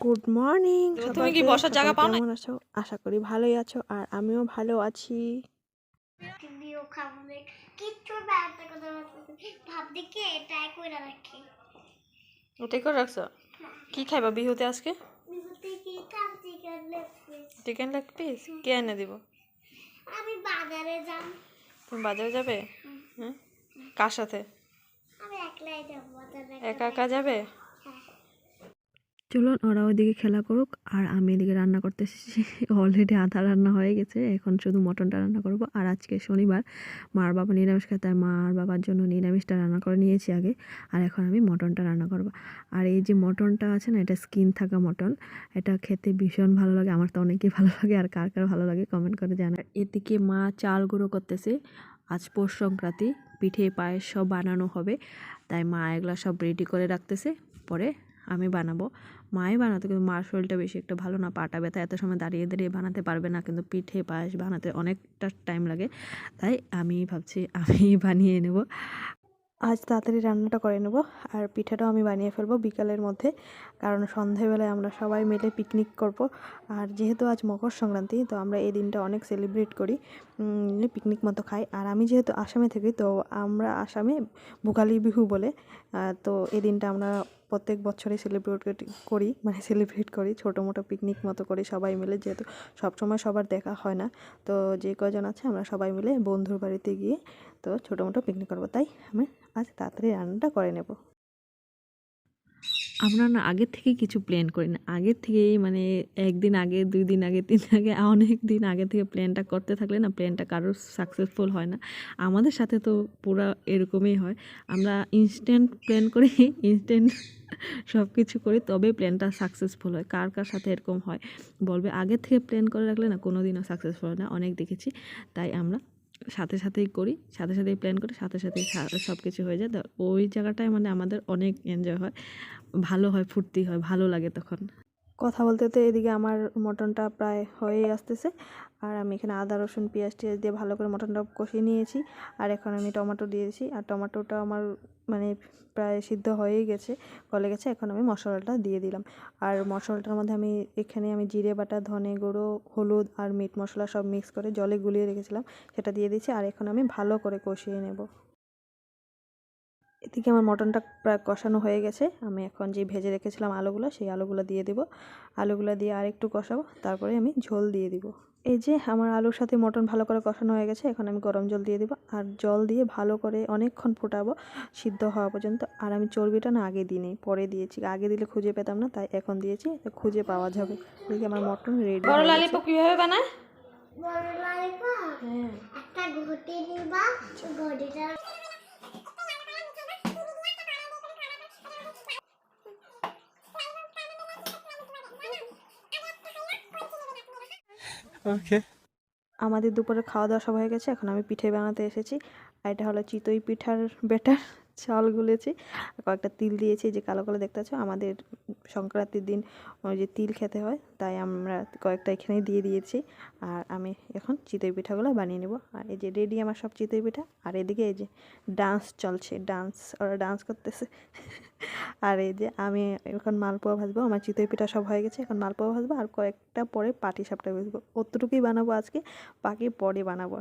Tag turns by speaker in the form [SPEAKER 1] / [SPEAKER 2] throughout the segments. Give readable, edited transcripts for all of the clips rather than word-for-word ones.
[SPEAKER 1] Good morning.
[SPEAKER 2] তুমি কি বসার জায়গা পাও না?
[SPEAKER 1] কেমন আছো? আশা করি ভালোই আছো, আর আমিও ভালো আছি।
[SPEAKER 2] ওটাই করে রাখছো? কি খাইবা বিহুতে আজকে? চিকেন লেগ পিস কে এনে দিব?
[SPEAKER 3] আমি বাজারে যাব।
[SPEAKER 2] তুমি বাজারে যাবে? হ্যাঁ, কার সাথে?
[SPEAKER 3] আমি একলাই যাব।
[SPEAKER 2] একা একা যাবে?
[SPEAKER 1] চলুন, ওরা ওইদিকে খেলা করুক আর আমি এদিকে রান্না করতেছি। অলরেডি আধা রান্না হয়ে গেছে, এখন শুধু মটনটা রান্না করব। আর আজকে শনিবার, মার বাবা নিরামিষ খায়, তাই মার বাবার জন্য নিরামিষটা রান্না করে নিয়েছি আগে। আর এখন আমি মটনটা রান্না করব। আর এই যে মটনটা আছে না, এটা স্কিন থাকা মটন, এটা খেতে ভীষণ ভালো লাগে। আমার তো অনেকই ভালো লাগে, আর কার কার ভালো লাগে কমেন্ট করে জানার। এদিকে মা চাল গুঁড়ো করতেছে, আজ পৌষ সংক্রান্তি, পিঠে পায়েস সব বানানো হবে, তাই মা এগুলো সব রেডি করে রাখতেছে। পরে আমি বানাবো। মাই বানাতো, কিন্তু মার শরীরটা বেশি একটা ভালো না, পাটা ব্যথা, এত সময় দাঁড়িয়ে দাঁড়িয়ে বানাতে পারবে না, কিন্তু পিঠে পায়েস বানাতে অনেকটা টাইম লাগে, তাই আমি ভাবছি আমি বানিয়ে নেব। আজ তাড়াতাড়ি রান্নাটা করে নেব, আর পিঠাটাও আমি বানিয়ে ফেলবো বিকালের মধ্যে, কারণ সন্ধেবেলায় আমরা সবাই মিলে পিকনিক করব। আর যেহেতু আজ মকর সংক্রান্তি, তো আমরা এই দিনটা অনেক সেলিব্রেট করি, পিকনিক মতো খাই। আর আমি যেহেতু আসামে থাকি, তো আমরা আসামে ভোগালী বিহু বলে, তো এই দিনটা আমরা প্রত্যেক বছরই সেলিব্রেট করি, মানে সেলিব্রেট করি, ছোটো মোটো পিকনিক মতো করি সবাই মিলে, যেহেতু সবসময় সবার দেখা হয় না। তো যে কজন আছে আমরা সবাই মিলে বন্ধুর বাড়িতে গিয়ে তো ছোটো মোটো পিকনিক করবো, তাই আমি আজ তাড়াতাড়ি রান্নাটা করে নেব। আমরা না আগের থেকে কিছু প্ল্যান করি না, আগের থেকেই মানে একদিন আগে, 2 দিন আগে, 3 দিন আগে, অনেক দিন আগে থেকে প্ল্যানটা করতে থাকলে না, প্ল্যানটা কারোর সাকসেসফুল হয় না। আমাদের সাথে তো পুরো এরকমই হয়, আমরা ইনস্ট্যান্ট প্ল্যান করি, ইনস্ট্যান্ট সব কিছু করি, তবেই প্ল্যানটা সাকসেসফুল হয়। কার কার সাথে এরকম হয় বলবে? আগের থেকে প্ল্যান করে রাখলে না কোনো দিনও সাকসেসফুল হয় না, অনেক দেখেছি। তাই আমরা সাথে সাথেই করি, সাথে সাথেই প্ল্যান করি, সাথে সাথেই সব কিছু হয়ে যায়। তো ওই জায়গাটায় মানে আমাদের অনেক এনজয় হয়, ভালো হয়, ফুর্তি হয়, ভালো লাগে তখন। কথা বলতে তো এদিকে আমার মটনটা প্রায় হয়েই আসতেছে, আর আমি এখানে আদা রসুন পেঁয়াজ টিয়াজ দিয়ে ভালো করে মটনটা কষিয়ে নিয়েছি। আর এখন আমি টমেটো দিয়েছি, আর টমেটোটা আমার মানে প্রায় সিদ্ধ হয়েই গেছে, গলে গেছে। এখন আমি মশলাটা দিয়ে দিলাম, আর মশলাটার মধ্যে এখানে আমি জিরে বাটা, ধনে গুঁড়ো, হলুদ আর মিট মশলা সব মিক্স করে জলে গুলিয়ে রেখেছিলাম, সেটা দিয়ে দিয়েছি। আর এখন আমি ভালো করে কষিয়ে নেব। এদিকে আমার মটনটা প্রায় কষানো হয়ে গেছে, আমি এখন যে ভেজে রেখেছিলাম আলুগুলো, সেই আলুগুলো দিয়ে দেবো। আলুগুলো দিয়ে আর একটু কষাবো, তারপরে আমি ঝোল দিয়ে দিব। এই যে আমার আলুর সাথে মটন ভালো করে কষানো হয়ে গেছে, এখন আমি গরম জল দিয়ে দিব, আর জল দিয়ে ভালো করে অনেকক্ষণ ফোটাবো, সিদ্ধ হওয়া পর্যন্ত। আর আমি চর্বিটা না আগে দিইনি, পরে দিয়েছি, আগে দিলে খুঁজে পেতাম না, তাই এখন দিয়েছি, খুঁজে পাওয়া যাবে। এদিকে আমার মটন রেডি
[SPEAKER 2] বড়
[SPEAKER 1] হয়ে গেছে।
[SPEAKER 2] লালিপপ কিভাবে বানায়?
[SPEAKER 3] বড় ললিপপ একটা ঘটি নিবা, ঘটিটা
[SPEAKER 1] ওকে, আমাদের দুপুরে খাওয়া দাওয়া সব হয়ে গেছে, এখন আমি পিঠে বানাতে এসেছি। আর এটা হলো চিতই পিঠার ব্যাটার, চাল গুলেছি, কয়েকটা তিল দিয়েছি, যে কালো কালো দেখতে পাচ্ছ। আমাদের সংক্রান্তির দিন ওই যে তিল খেতে হয়, তাই আমরা কয়েকটা এখানেই দিয়ে দিয়েছি। আর আমি এখন চিতই পিঠাগুলো বানিয়ে নেব। আর এই যে রেডি আমার সব চিতই পিঠা। আর এদিকে এই যে ডান্স চলছে, ওরা ডান্স করতেছে। আর এই যে আমি এখন মালপোয়া ভাজবো, আমার চিতই পিঠা সব হয়ে গেছে, এখন মালপোয়া ভাজবো, আর কয়েকটা পরে পাটিসাপটা ভাজবো। অতটুকুই বানাবো আজকে, বাকি পরে বানাবো।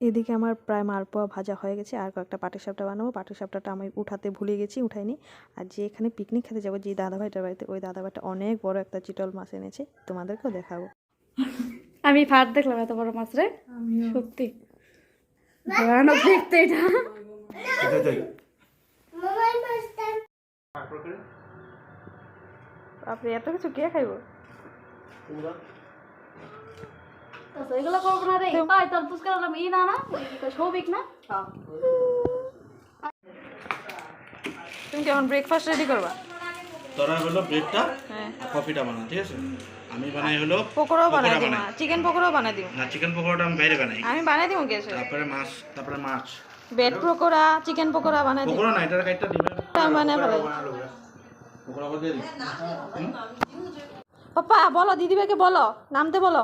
[SPEAKER 1] এদিকে আমার প্রায় মালপোয়া ভাজা হয়ে গেছে, আর কয়েকটা পাটিসাপটা বানাবো। পাটিসাপটাটা আমি উঠাতে ভুলে গেছি, উঠাইনি। আর যে এখানে পিকনিক খেতে যাবো, যে দাদাভাইটার বাড়িতে, ওই দাদাভাইটা অনেক বড় একটা চিতল মাছ এনেছে, তোমাদেরকেও দেখাবো।
[SPEAKER 2] আমি ফাট দেখলাম এত বড় মাছ রে, সত্যি ভয়ানক দেখতে এটা।
[SPEAKER 1] আপনি এত কিছু কে খাইব?
[SPEAKER 2] এগুলো করবো না রে, তাই তোর পুষ্কার নাম ই না না সৌভিক না। তুমি কেমন ব্রেকফাস্ট রেডি করবা?
[SPEAKER 4] তোরা হলো ব্রেডটা, কফিটা বানা, ঠিক আছে? আমি বানাই হলো
[SPEAKER 2] পকোড়াও বানাই দিই, চিকেন পকোড়াও বানাই দিই।
[SPEAKER 4] না, চিকেন পকোড়াটা আমি বাইরে বানাই।
[SPEAKER 2] আমি বানাই দিব কেসে।
[SPEAKER 4] তারপরে মাছ,
[SPEAKER 2] ব্রেড পকোড়া, চিকেন পকোড়া বানাই দিই।
[SPEAKER 4] পকোড়া না, এটার কাইটটা ডিমের
[SPEAKER 2] আমি বানাই ফেলাই।
[SPEAKER 4] পকোড়া করে দিই।
[SPEAKER 2] পাপা বলো, দিদিভাইকে বলো নামতে বলো।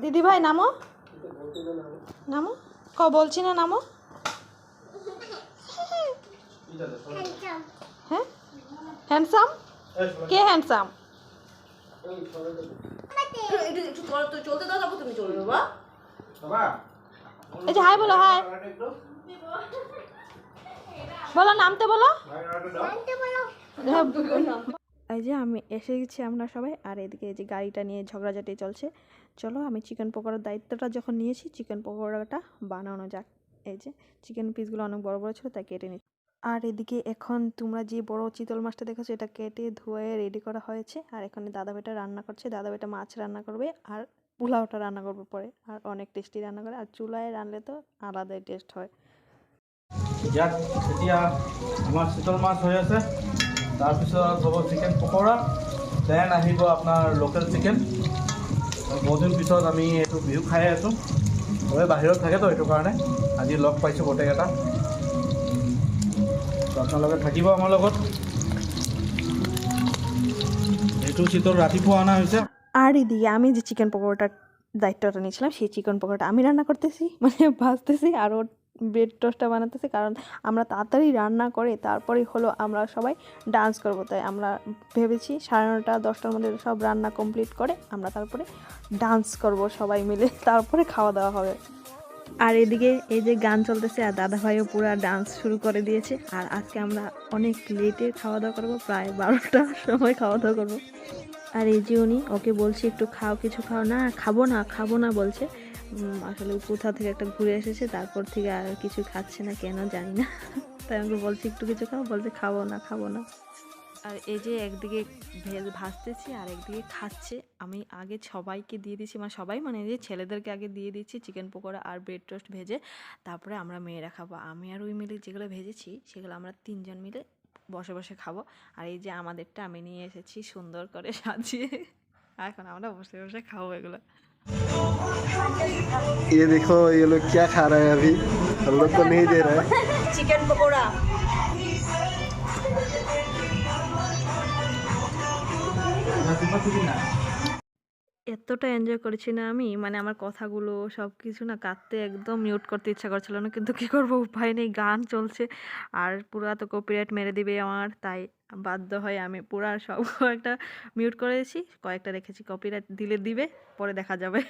[SPEAKER 2] দিদি ভাই নামো, নামো, বলছি না নামো। হ্যাঁ হ্যান্ডসাম কে হ্যান্ডসাম এই যে হাই বলো হাই বলো নামতে বলো এই যে আমি এসে গেছি আমরা সবাই আর এদিকে এই যে গাড়িটা নিয়ে ঝগড়াঝাটি চলছে চলো আমি চিকেন পকোড়ার দায়িত্বটা যখন নিয়েছি চিকেন পকোড়াটা বানানো যাক এই যে চিকেন পিসগুলো অনেক বড় বড় ছিল তাই কেটে নিচ্ছি আর এদিকে এখন তোমরা যে বড় চিতল মাছটা দেখেছো এটা কেটে ধুয়ে রেডি করা হয়েছে আর এখানে দাদা বেটা রান্না করছে দাদা বেটা মাছ রান্না করবে আর পোলাওটা রান্না করবে পরে আর অনেক টেস্টি রান্না করে আর চুলায় ৰান্ধিলে তো আলাদাই টেস্ট হয়
[SPEAKER 4] যাক এতিয়া আমাৰ চিতল মাছ হৈ আছে তাৰপিছত হ'ব চিকেন পকোৰা দেন আহিব আপোনাৰ লোকেল চিকেন বহুদিন পিছত আমি এইটো বিহু খাই আছোঁ চবে বাহিৰত থাকেতো সেইটো কাৰণে আজি লগ পাইছোঁ গোটেইকেইটা তো আপোনালোকে থাকিব আমাৰ লগত এইটো চিতল ৰাতিপুৱা অনা হৈছে
[SPEAKER 2] আর এদিকে আমি যে চিকেন পকোড়াটার দায়িত্বটা নিয়েছিলাম সেই চিকেন পকোড়াটা আমি রান্না করতেছি মানে ভাজতেছি আর ওর ব্রেড টোস্টটা বানাতেছি কারণ আমরা তাড়াতাড়ি রান্না করে তারপরেই হলো আমরা সবাই ডান্স করবো তাই আমরা ভেবেছি 9:30 10টার মধ্যে সব রান্না কমপ্লিট করে আমরা তারপরে ডান্স করব সবাই মিলে তারপরে খাওয়া দাওয়া হবে আর এদিকে এই যে গান চলতেছে আর দাদা ভাইও পুরো ডান্স শুরু করে দিয়েছে আর আজকে আমরা অনেক লেটে খাওয়া দাওয়া করবো প্রায় 12টার সময় খাওয়া দাওয়া করবো আর এই যে উনি ওকে বলছি একটু খাও কিছু খাও না খাবো না বলছে আসলে কোথা থেকে একটা ঘুরে এসেছে তারপর থেকে আর কিছু খাচ্ছে না কেন জানি না তাই আমাকে বলছি একটু কিছু খাও বলছে খাবো না আর এই যে একদিকে ভাজতেছি আর একদিকে খাচ্ছে আমি আগে সবাইকে দিয়ে দিচ্ছি মানে সবাই মানে এই যে ছেলেদেরকে আগে দিয়ে দিচ্ছি চিকেন পকোড়া আর ব্রেড টোস্ট ভেজে তারপরে আমরা মেয়েরা খাবো আমি আর ওই মিলে যেগুলো ভেজেছি সেগুলো আমরা 3 জন মিলে বসে বসে খাবো আর এই যে আমাদেরটা আমি নিয়ে এসেছি সুন্দর করে সাজিয়ে এখন আমরা বসে বসে খাবো এগুলো
[SPEAKER 5] ये देखो ये लोग क्या खा रहे हैं अभी हम लोग को नहीं दे रहा है
[SPEAKER 2] चिकन पकोड़ा এতটা এনজয় করেছি না আমি মানে আমার কথাগুলো সব কিছু না কাটতে একদম মিউট করতে ইচ্ছা করছিল না কিন্তু কি করব উপায় নেই গান চলছে আর পুরা তো কপিরাইট মেরে দিবে আমার তাই বাধ্য হয়ে আমি পুরা সব একটা মিউট করেছি কয়েকটা রেখেছি কপিরাইট দিবে পরে দেখা যাবে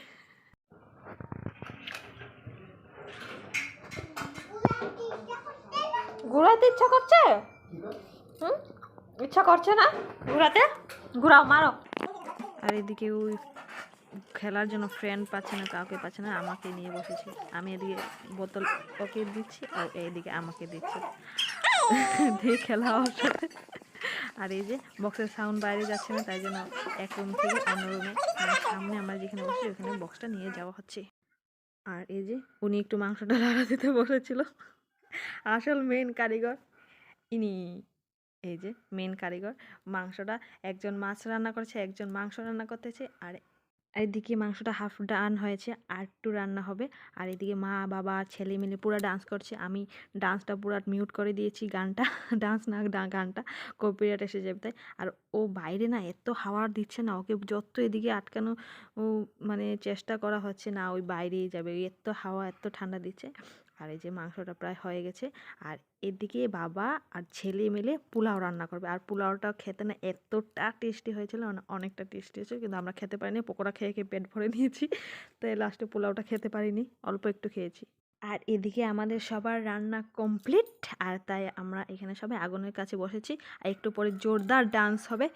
[SPEAKER 2] ঘোরাতে ইচ্ছা করছে ইচ্ছা করছে না ঘোরাতে ঘোরাও মারো আর এদিকে ওই খেলার জন্য ফ্রেন্ড পাচ্ছে না কাউকে পাচ্ছে না আমাকে নিয়ে বসেছি আমি এদিকে বোতল ওকে দিচ্ছি আর এইদিকে আমাকে দিচ্ছি দিয়ে খেলা হওয়ার সাথে আর এই যে বক্সের সাউন্ড বাইরে যাচ্ছে না তাই জন্য এক রুম থেকে অন্য রুমে সামনে আমরা যেখানে বসছি ওখানে বক্সটা নিয়ে যাওয়া হচ্ছে আর এই যে উনি একটু মাংসটা লাড়া দিতে বসেছিল আসল মেন কারিগর ইনি এই যে মেন কারিগর মাংসটা একজন মাছ রান্না করেছে একজন মাংস রান্না করতেছে আর এদিকে মাংসটা হাফ ডান হয়েছে আর একটু রান্না হবে আর এদিকে মা বাবা ছেলে মিলে পুরো ডান্স করছে আমি ডান্সটা পুরো মিউট করে দিয়েছি গানটা ডান্স না গানটা কপিরাইট এসে যাবে তাই আর ও বাইরে না এত হাওয়া দিচ্ছে না ওকে যত এদিকে আটকানো মানে চেষ্টা করা হচ্ছে না ওই বাইরেই যাবে এত হাওয়া এত ঠান্ডা দিচ্ছে আর এই যে মাংসটা প্রায় হয়ে গেছে আর এদিকে বাবা আর ছেলে মিলে পোলাও রান্না করবে আর পোলাওটা খেতে না এতটা টেস্টি হয়েছিল অনেকটা টেস্টি হয়েছিল কিন্তু আমরা খেতে পারিনি পকোড়া খেয়ে পেট ভরে নিয়েছি তাই লাস্টে পোলাওটা খেতে পারিনি অল্প একটু খেয়েছি আর এদিকে আমাদের সবার রান্না কমপ্লিট আর তাই আমরা এখানে সবাই আগুনের কাছে বসেছি আর একটু পরে জোরদার ডান্স হবে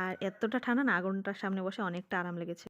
[SPEAKER 2] আর এতটা ঠান্ডা না আগুনটার সামনে বসে অনেকটা আরাম লেগেছে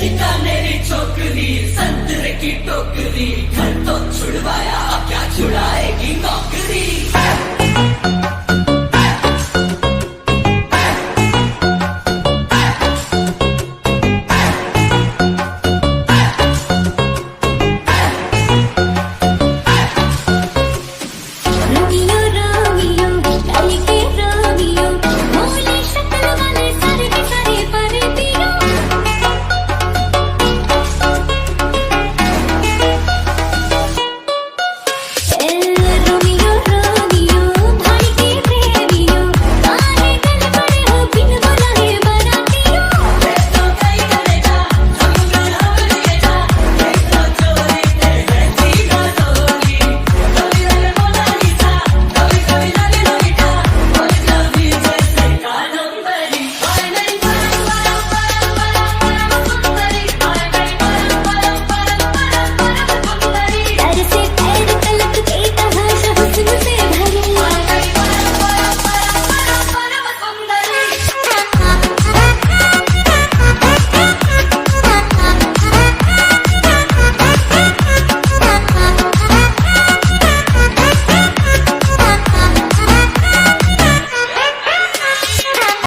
[SPEAKER 6] बीकानेरी छोकरी संतरे की टोकरी घर तो छुड़वाया क्या छुड़ाएगी नौकरी